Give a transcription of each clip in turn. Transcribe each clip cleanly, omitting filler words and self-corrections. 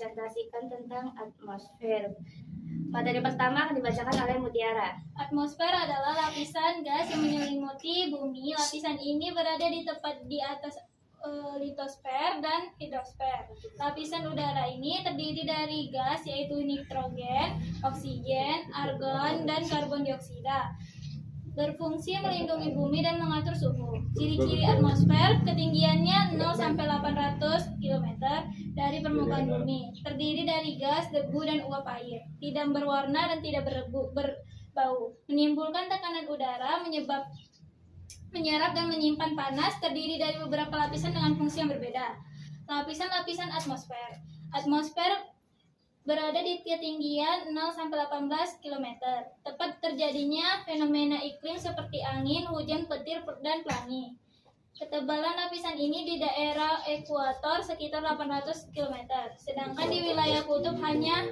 mempresentasikan tentang atmosfer. Materi pertama akan dibacakan oleh Mutiara. Atmosfer adalah lapisan gas yang menyelimuti bumi. Lapisan ini berada di tepat di atas litosfer dan hidrosfer. Lapisan udara ini terdiri dari gas yaitu nitrogen, oksigen, argon, dan karbon dioksida. Berfungsi melindungi bumi dan mengatur suhu. Ciri-ciri atmosfer: ketinggiannya 0 sampai 800 km dari permukaan bumi. Terdiri dari gas, debu, dan uap air. Tidak berwarna dan tidak berbau. Menimbulkan tekanan udara, menyerap dan menyimpan panas. Terdiri dari beberapa lapisan dengan fungsi yang berbeda. Lapisan-lapisan atmosfer. Atmosfer berada di ketinggian 0 sampai 18 km. Tepat terjadinya fenomena iklim seperti angin, hujan, petir, dan pelangi. Ketebalan lapisan ini di daerah ekuator sekitar 800 km. Sedangkan di wilayah kutub hanya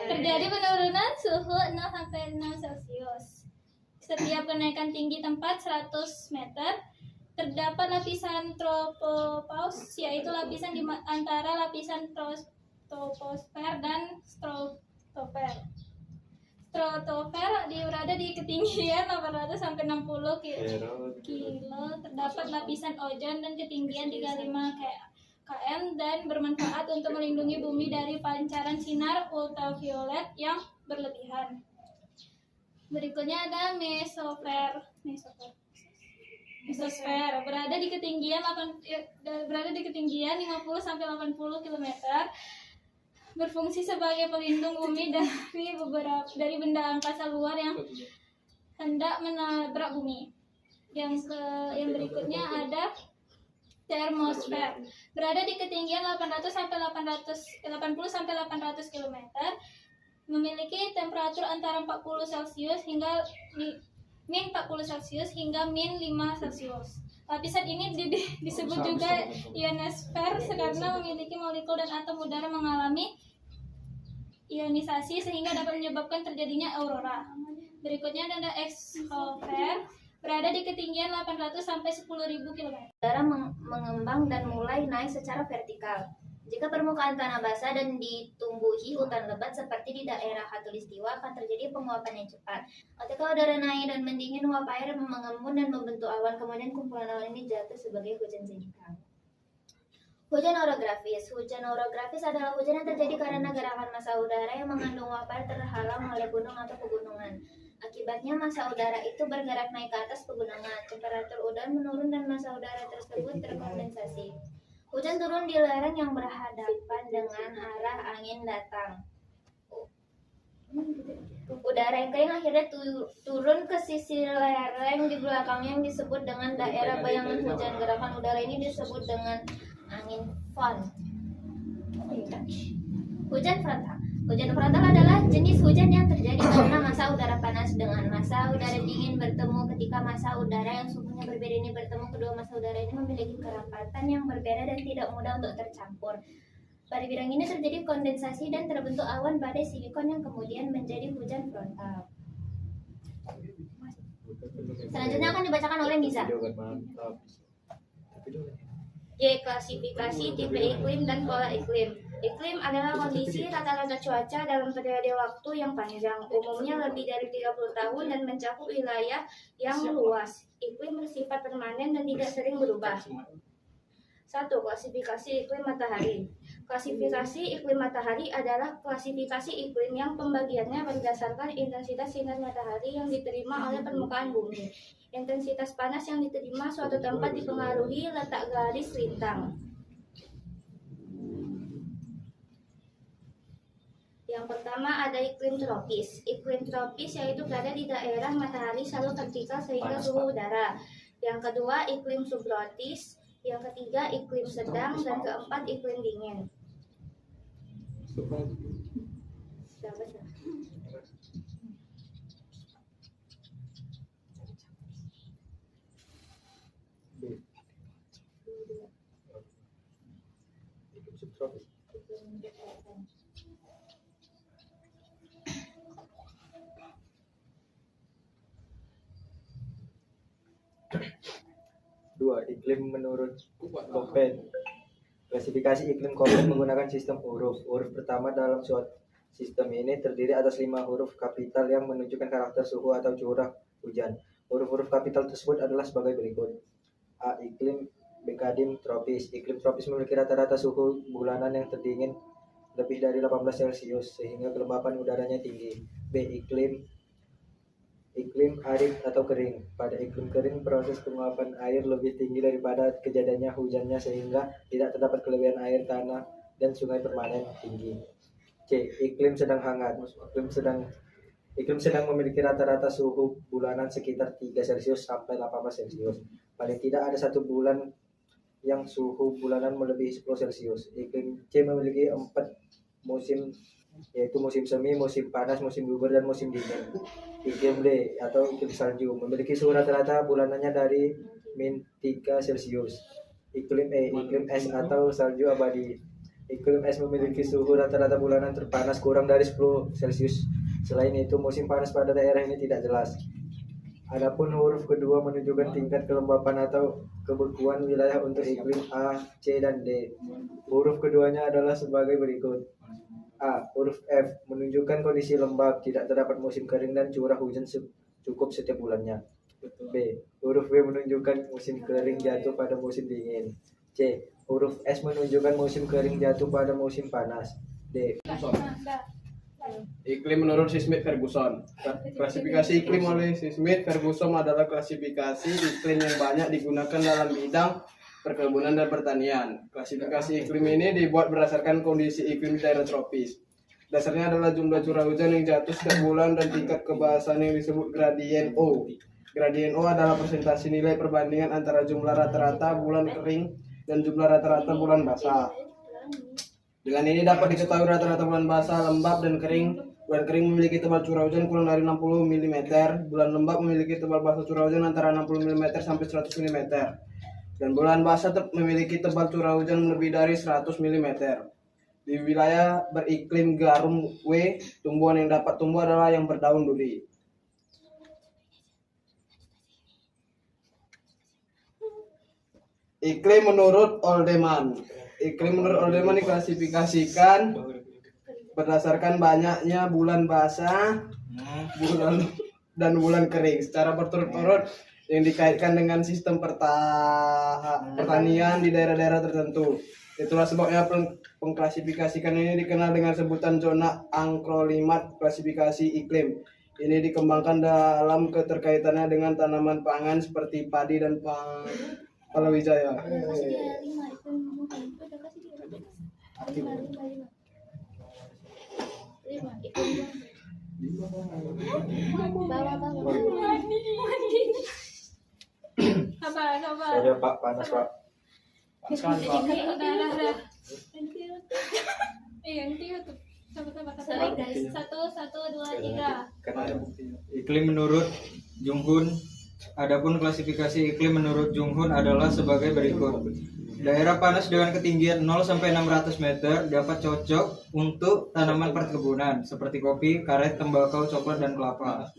terjadi penurunan suhu 0 sampai 6 Celcius. Setiap kenaikan tinggi tempat 100 meter, terdapat lapisan tropopause, yaitu lapisan di antara lapisan troposfer dan stratosfer. Stratosfer berada di ketinggian 800 sampai 60 kilo. Terdapat lapisan ozon dan ketinggian 35 km dan bermanfaat untuk melindungi bumi dari pancaran sinar ultraviolet yang berlebihan. Berikutnya ada mesosfer. Mesosfer berada di ketinggian 50 sampai 80 km. Berfungsi sebagai pelindung bumi dari benda angkasa luar yang hendak menabrak bumi. Yang berikutnya ada termosfer. Berada di ketinggian 80 sampai 800 km. Memiliki temperatur antara 40 Celcius hingga min 40 Celcius hingga min 5 Celcius. Lapisan ini disebut juga ionosfer karena memiliki molekul dan atom udara mengalami ionisasi sehingga dapat menyebabkan terjadinya aurora. Berikutnya ada exosfer, berada di ketinggian 800 sampai 10.000 km. Udara mengembang dan mulai naik secara vertikal. Jika permukaan tanah basah dan ditumbuhi hutan lebat seperti di daerah Khatulistiwa, akan terjadi penguapan yang cepat. Ketika udara naik dan mendingin, uap air mengembun dan membentuk awan. Kemudian kumpulan awan ini jatuh sebagai hujan sedikit. Hujan orografis. Hujan orografis adalah hujan yang terjadi karena gerakan massa udara yang mengandung uap air terhalang oleh gunung atau pegunungan. Akibatnya massa udara itu bergerak naik ke atas pegunungan. Temperatur udara menurun dan massa udara tersebut terkondensasi. Hujan turun di lereng yang berhadapan dengan arah angin datang. Udara yang kering akhirnya turun ke sisi lereng di belakangnya yang disebut dengan daerah bayangan hujan. Gerakan udara ini disebut dengan angin fron. Hujan frontal. Hujan frontal adalah jenis hujan yang terjadi karena massa udara panas dengan massa udara dingin bertemu. Ketika massa udara yang suhunya berbeda ini bertemu, kedua massa udara ini memiliki kerapatan yang berbeda dan tidak mudah untuk tercampur. Pada bidang ini terjadi kondensasi dan terbentuk awan badai silikon yang kemudian menjadi hujan frontal. Selanjutnya akan dibacakan oleh Nisa. Y. Klasifikasi tipe iklim dan pola iklim. Iklim adalah kondisi rata-rata cuaca dalam periode waktu yang panjang, umumnya lebih dari 30 tahun dan mencakup wilayah yang luas. Iklim bersifat permanen dan tidak sering berubah. 1. Klasifikasi iklim matahari. Klasifikasi iklim matahari adalah klasifikasi iklim yang pembagiannya berdasarkan intensitas sinar matahari yang diterima oleh permukaan bumi. Intensitas panas yang diterima suatu tempat dipengaruhi letak garis lintang. Yang pertama ada iklim tropis. Iklim tropis yaitu berada di daerah matahari selalu vertikal sehingga suhu udara. Yang kedua iklim subtropis. Yang ketiga iklim sedang dan keempat iklim dingin. 2. Iklim menurut Köppen. Klasifikasi iklim Köppen menggunakan sistem huruf. Huruf pertama dalam suatu sistem ini terdiri atas 5 huruf kapital yang menunjukkan karakter suhu atau curah hujan. Huruf-huruf kapital tersebut adalah sebagai berikut. A. Iklim Bekadim tropis. Iklim tropis memiliki rata-rata suhu bulanan yang terdingin lebih dari 18 Celcius sehingga kelembapan udaranya tinggi. B. Iklim arid atau kering. Pada iklim kering, proses penguapan air lebih tinggi daripada kejadiannya hujannya sehingga tidak terdapat kelebihan air tanah dan sungai permanen tinggi. C. Iklim sedang hangat. Iklim sedang memiliki rata-rata suhu bulanan sekitar 3 Celcius sampai 18 Celcius. Paling tidak ada satu bulan yang suhu bulanan melebihi 10 Celcius. Iklim C memiliki 4 musim, yaitu musim semi, musim panas, musim gugur, dan musim dingin. Iklim D atau iklim salju memiliki suhu rata-rata bulanannya dari -3 Celcius. Iklim E, iklim es atau salju abadi. Iklim es memiliki suhu rata-rata bulanan terpanas kurang dari 10 Celcius. Selain itu, musim panas pada daerah ini tidak jelas. Adapun huruf kedua menunjukkan tingkat kelembapan atau kebekuan wilayah untuk iklim A, C, dan D. Huruf keduanya adalah sebagai berikut. A. Huruf F menunjukkan kondisi lembab, tidak terdapat musim kering dan curah hujan cukup setiap bulannya. B. Huruf B menunjukkan musim kering jatuh pada musim dingin. C. Huruf S menunjukkan musim kering jatuh pada musim panas. D. Iklim menurut Smith Ferguson. Klasifikasi iklim oleh Smith Ferguson adalah klasifikasi iklim yang banyak digunakan dalam bidang perkebunan dan pertanian. Klasifikasi iklim ini dibuat berdasarkan kondisi iklim di daerah tropis. Dasarnya adalah jumlah curah hujan yang jatuh setiap bulan dan tingkat kebasahan yang disebut gradien O. Gradien O adalah persentase nilai perbandingan antara jumlah rata-rata bulan kering dan jumlah rata-rata bulan basah. Dengan ini dapat diketahui rata-rata bulan basah, lembab, dan kering. Bulan kering memiliki tebal curah hujan kurang dari 60 mm. Bulan lembab memiliki tebal basah curah hujan antara 60 mm sampai 100 mm. Dan bulan basah memiliki tebal curah hujan lebih dari 100 mm. Di wilayah beriklim garum W, tumbuhan yang dapat tumbuh adalah yang berdaun duri. Iklim menurut Oldeman. Iklim menurut Oldeman diklasifikasikan berdasarkan banyaknya bulan basah, dan bulan kering secara berturut-turut yang dikaitkan dengan sistem pertanian di daerah-daerah tertentu. Itulah sebabnya pengklasifikasikan ini dikenal dengan sebutan zona ankroklimat klasifikasi iklim. Ini dikembangkan dalam keterkaitannya dengan tanaman pangan seperti padi dan palawija. Sabar. Saya Pak, panas Pak. Sabar guys. 1, 2, 3. Karena ada buktinya. Iklim menurut Junghun. Adapun klasifikasi iklim menurut Junghun adalah sebagai berikut. Daerah panas dengan ketinggian 0 sampai 600 meter dapat cocok untuk tanaman perkebunan seperti kopi, karet, tembakau, coklat, dan kelapa.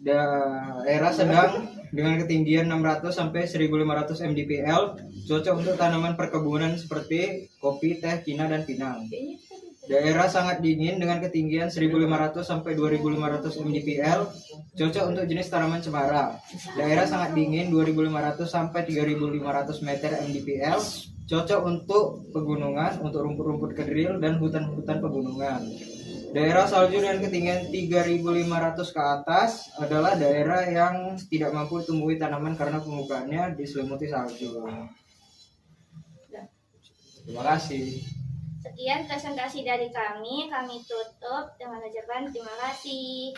Daerah sedang dengan ketinggian 600 sampai 1500 mdpl cocok untuk tanaman perkebunan seperti kopi, teh, cina, dan pinang. Daerah sangat dingin dengan ketinggian 1500 sampai 2500 mdpl cocok untuk jenis tanaman cemara. Daerah sangat dingin 2500 sampai 3500 meter mdpl cocok untuk pegunungan, untuk rumput-rumput kedril dan hutan-hutan pegunungan. Daerah salju dengan ketinggian 3500 ke atas adalah daerah yang tidak mampu tumbuhi tanaman karena permukaannya diselimuti salju. Terima kasih. Sekian presentasi dari kami tutup dengan ucapan terima kasih.